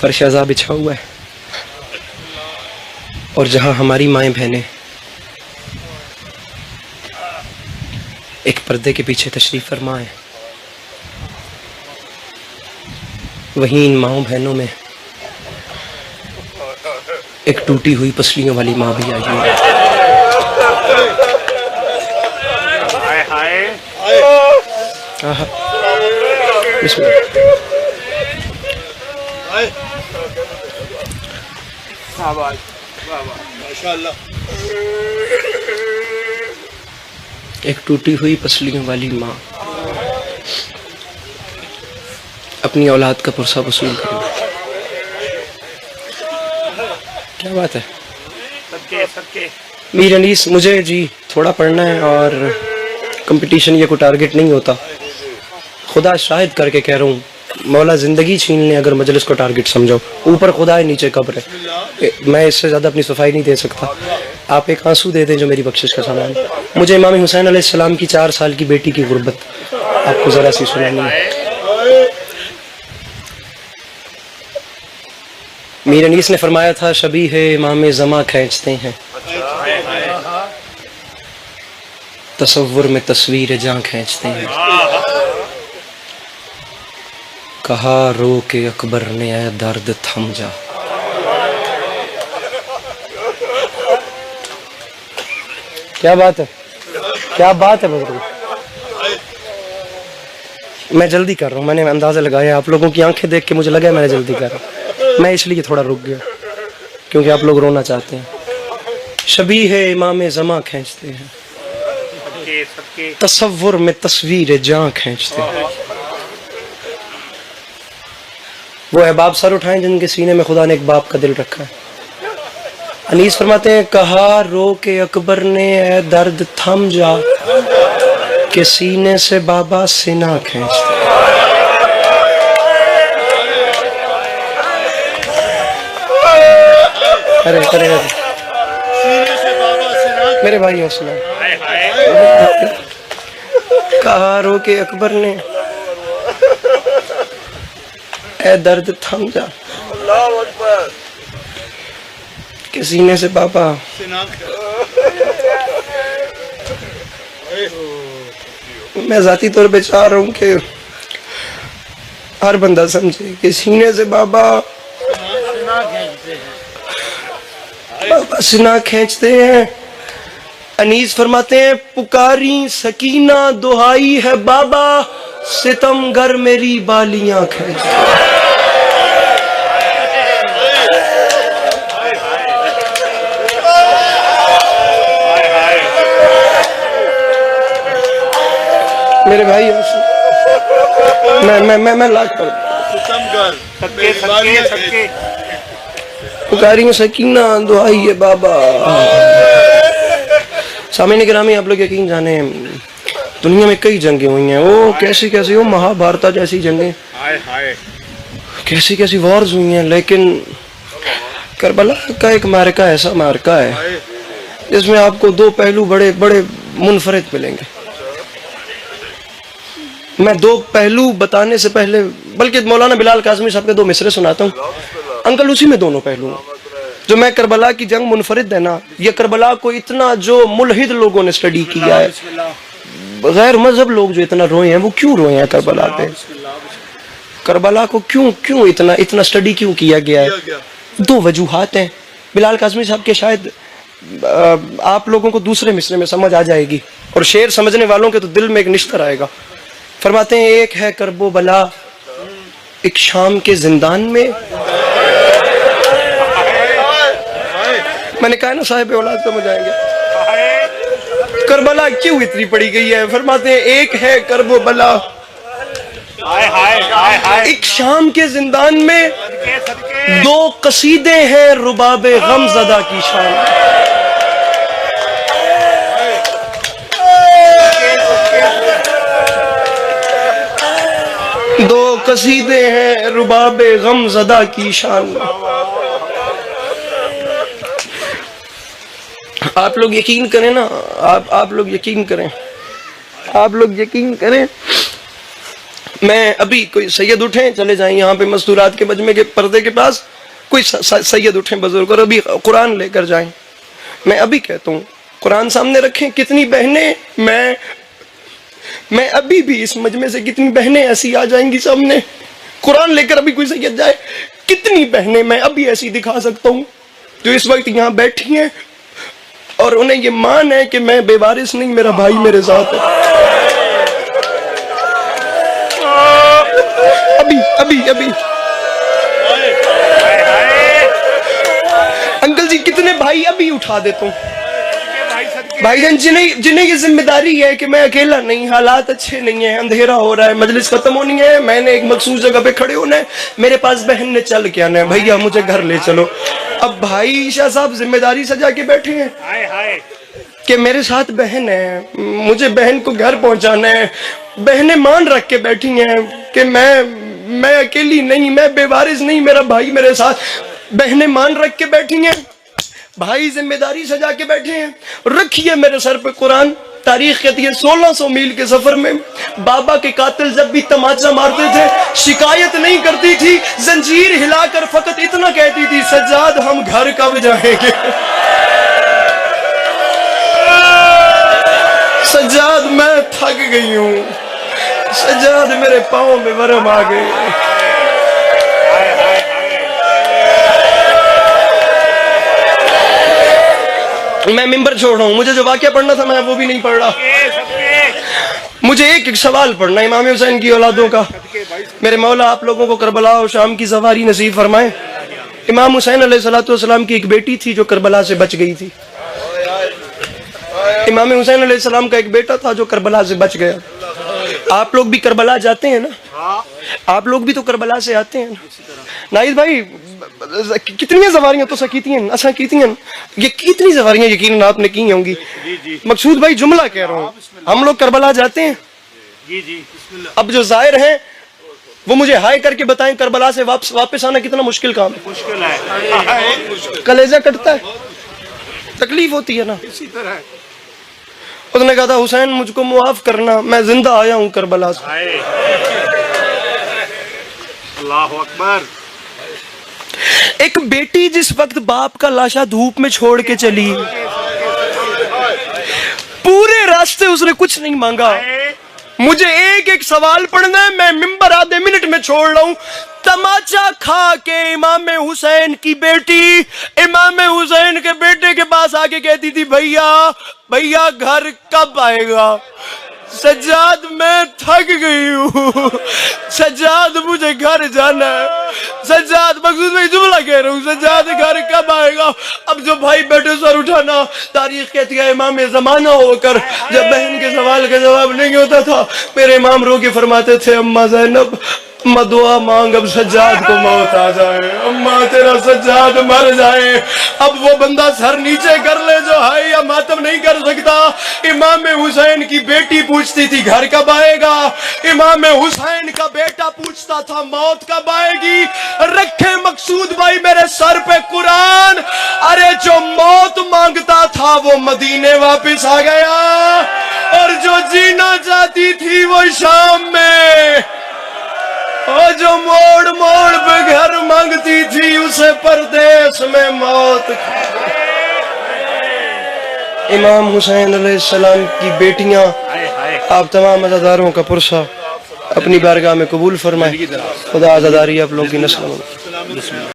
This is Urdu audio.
فرش عزا بچھا ہوا ہے، اور جہاں ہماری مائیں بہنیں ایک پردے کے پیچھے تشریف فرما ہے، وہیں ان ماؤں بہنوں میں ایک ٹوٹی ہوئی پسلیوں والی ماں بھی آئی ہوئی ہے۔ آہا، بسم اللہ۔ ایک ٹوٹی ہوئی پسلیوں والی ماں اپنی اولاد کا پرسہ وصول کرے۔ کیا بات ہے میر انیس؟ مجھے جی تھوڑا پڑھنا ہے، اور کمپٹیشن یہ کوئی ٹارگٹ نہیں ہوتا، خدا شاہد کر کے کہہ رہا ہوں، مولا زندگی چھین لیں اگر مجلس کو ٹارگٹ سمجھو، اوپر خدا ہے نیچے قبر ہے، میں اس سے زیادہ اپنی صفائی نہیں دے سکتا۔ آپ ایک آنسو دے دیں جو میری بخشش کا سامان۔ مجھے امام حسین علیہ السلام کی 4 سال کی بیٹی کی غربت آپ کو ذرا سی سنانی ہے۔ میر انیس نے فرمایا تھا شبیہ امام زماں کھینچتے ہیں، تصور میں تصویر جاں کھینچتے ہیں، کہا رو کے اکبر نے اے درد تھم جا۔ کیا بات ہے، کیا بات ہے بزرگ۔ میں جلدی کر رہا ہوں، میں نے اندازہ لگایا آپ لوگوں کی آنکھیں دیکھ کے مجھے لگا میں نے جلدی کر رہا ہوں، میں اس لیے تھوڑا رک گیا کیونکہ آپ لوگ رونا چاہتے ہیں۔ شبیہ امام زماں کھینچتے ہیں، تصور میں تصویر جاں کھینچتے ہیں۔ وہ احباب سر اٹھائیں جن کے سینے میں خدا نے ایک باپ کا دل رکھا ہے۔ انیس فرماتے ہیں کہا رو کے اکبر نے اے درد تھم جا، کہ سینے سے بابا سینہ کھینچتے ہیں۔ ارے میرے بھائی حوصلہ، کہا رو کے اکبر نے اے درد تھم جا، کہ سینے سے بابا۔ میں ذاتی طور پہ چاہ رہا ہوں کہ ہر بندہ سمجھے کہ سینے سے بابا سینہ کھینچتے ہیں۔ انیس فرماتے ہیں پکاری سکینہ دہائی ہے بابا، ستم گر میری بالیاں کھینچتے ہیں۔ میرے بھائی میں لاکھ پڑھ پکاری سکینہ دعائی ہے بابا۔ سامعین گرامی آپ لوگ یقین جانیں دنیا میں کئی جنگیں ہوئی ہیں، وہ کیسی کیسی، وہ مہا بھارتا جیسی جنگیں، کیسی کیسی وارز ہوئی ہیں، لیکن کربلا کا ایک معرکہ ایسا معرکہ ہے جس میں آپ کو 2 پہلو بڑے بڑے منفرد ملیں گے۔ میں 2 پہلو بتانے سے پہلے بلکہ مولانا بلال کاظمی صاحب کے 2 مصرے سناتا ہوں انکل، اسی میں دونوں پہلو ہیں۔ جو میں کربلا کی جنگ منفرد ہے نا، یہ کربلا کو اتنا جو ملحد لوگوں نے سٹڈی کیا ہے، غیر مذہب لوگ جو اتنا روئے ہیں، وہ کیوں روئے ہیں کربلا پہ؟ کربلا کو کیوں اتنا سٹڈی کیوں کیا گیا ہے؟ 2 وجوہات ہیں۔ بلال کاظمی صاحب کے شاید آپ لوگوں کو دوسرے مصرے میں سمجھ آ جائے گی، اور شعر سمجھنے والوں کے تو دل میں ایک نشتر آئے گا۔ فرماتے ہیں ایک ہے کرب و بلا ایک شام کے زندان میں، میں نے کہا نا صاحب اولاد سمجھ آئیں گے کربلا کیوں اتنی پڑی گئی ہے۔ فرماتے ہیں ایک ہے کرب و بلا ایک شام کے زندان میں، 2 قصیدے ہیں رباب غم زدہ کی شان۔ 2 قصیدے ہیں رباب غم زدہ کی شان۔ آپ لوگ یقین کریں نا، آپ لوگ یقین کریں میں ابھی کوئی سید اٹھیں چلے جائیں یہاں پہ مستورات کے مجمع کے پردے کے پاس، کوئی سید اٹھیں بزرگ اور ابھی قرآن لے کر جائیں، میں ابھی کہتا ہوں قرآن سامنے رکھیں، کتنی بہنیں میں ابھی بھی اس مجمع سے کتنی بہنیں ایسی آ جائیں گی سامنے، قرآن لے کر ابھی کوئی سید جائے، کتنی بہنیں میں ابھی ایسی دکھا سکتا ہوں جو اس وقت یہاں بیٹھی ہیں اور انہیں یہ مان ہے کہ میں بے وارث نہیں، میرا بھائی میرے ساتھ ہے۔ ابھی انکل جی کتنے بھائی ابھی اٹھا دیتا ہوں، بھائی جان جنہیں یہ ذمہ داری ہے کہ میں اکیلا نہیں، حالات اچھے نہیں ہیں، اندھیرا ہو رہا ہے، مجلس ختم ہونی ہے، میں نے ایک مخصوص جگہ پہ کھڑے ہونا ہے، میرے پاس بہن نے چل کے آنا ہے، بھیا مجھے گھر لے چلو۔ اب بھائی شاہ صاحب ذمہ داری سجا کے بیٹھے ہیں کہ میرے ساتھ بہن ہے، مجھے بہن کو گھر پہنچانا ہے، بہنیں مان رکھ کے بیٹھی ہیں کہ میں اکیلی نہیں، میں بے وارث نہیں، میرا بھائی میرے ساتھ، بہنیں مان رکھ کے بیٹھی ہیں، بھائی ذمہ داری سجا کے بیٹھے ہیں۔ رکھیے میرے سر پہ قرآن، تاریخ کہتی ہے 1600 میل کے سفر میں بابا کے قاتل جب بھی تماچا مارتے تھے شکایت نہیں کرتی تھی، زنجیر ہلا کر فقط اتنا کہتی تھی، سجاد ہم گھر کب جائیں گے؟ سجاد میں تھک گئی ہوں، سجاد میرے پاؤں میں ورم آ گئی۔ میں ممبر چھوڑ رہا ہوں، مجھے جو واقعہ پڑھنا تھا میں وہ بھی نہیں پڑھ رہا، مجھے ایک سوال پڑھنا ہے امام حسین کی اولادوں کا۔ میرے مولا آپ لوگوں کو کربلا اور شام کی سواری نصیب فرمائے۔ امام حسین علیہ السلام کی ایک بیٹی تھی جو کربلا سے بچ گئی تھی، امام حسین علیہ السلام کا ایک بیٹا تھا جو کربلا سے بچ گیا۔ آپ لوگ بھی کربلا جاتے ہیں نا، آپ لوگ بھی تو کربلا سے آتے ہیں نا۔ نائد بھائی کتنی سواریاں تو سکیتی ہیں اچھا کیتی ہیں، یہ کتنی سواریاں یقیناً آپ نے کی ہوں گی۔ مقصود بھائی جملہ کہہ رہا ہوں، ہم لوگ کربلا جاتے ہیں، اب جو زائر ہیں وہ مجھے ہائے کر کے بتائیں کربلا سے واپس آنا کتنا مشکل کام ہے، کلیجہ کٹتا ہے، تکلیف ہوتی ہے نا۔ اس نے کہا تھا حسین مجھ کو معاف کرنا، میں زندہ آیا ہوں کربلا سے۔ اللہ اکبر۔ ایک بیٹی جس وقت باپ کا لاشا دھوپ میں چھوڑ کے چلی، پورے راستے اس نے کچھ نہیں مانگا، مجھے ایک سوال پڑھنا ہے، میں ممبر آدھے منٹ میں چھوڑ رہا ہوں۔ تماچا کھا کے امام حسین کی بیٹی امام حسین کے بیٹے کے پاس آ کے کہتی تھی، بھیا گھر کب آئے گا؟ سجاد میں تھک گئی ہوں، سجاد مجھے گھر جانا ہے، سجاد مقصود میں جملہ کہہ رہا ہوں، سجاد گھر کب آئے گا؟ اب جو بھائی بیٹے سر اٹھانا، تاریخ کہتی ہے امام زمانہ ہو کر جب بہن کے سوال کا جواب نہیں ہوتا تھا میرے امام رو کے فرماتے تھے، اماں زینب اماں دعا مانگ اب سجاد کو موت آ جائے، اماں تیرا سجاد مر جائے۔ اب وہ بندہ سر نیچے کر لے جو ہائے یا ماتم نہیں کر سکتا۔ امام حسین کی بیٹی پوچھتی تھی گھر کب آئے گا، امام حسین کا بیٹا پوچھتا تھا موت کب آئے گی۔ رکھے مقصود بھائی میرے سر پہ قرآن، ارے جو موت مانگتا تھا وہ مدینے واپس آ گیا، اور جو جینا چاہتی تھی وہ شام میں، اور جو موڑ موڑ پہ گھر مانگتی تھی اسے پردیس میں موت۔ امام حسین علیہ السلام کی بیٹیاں، آپ تمام عزاداروں کا پرسہ اپنی بارگاہ میں قبول فرمائے، خدا عزاداری آپ لوگوں کی نسل میں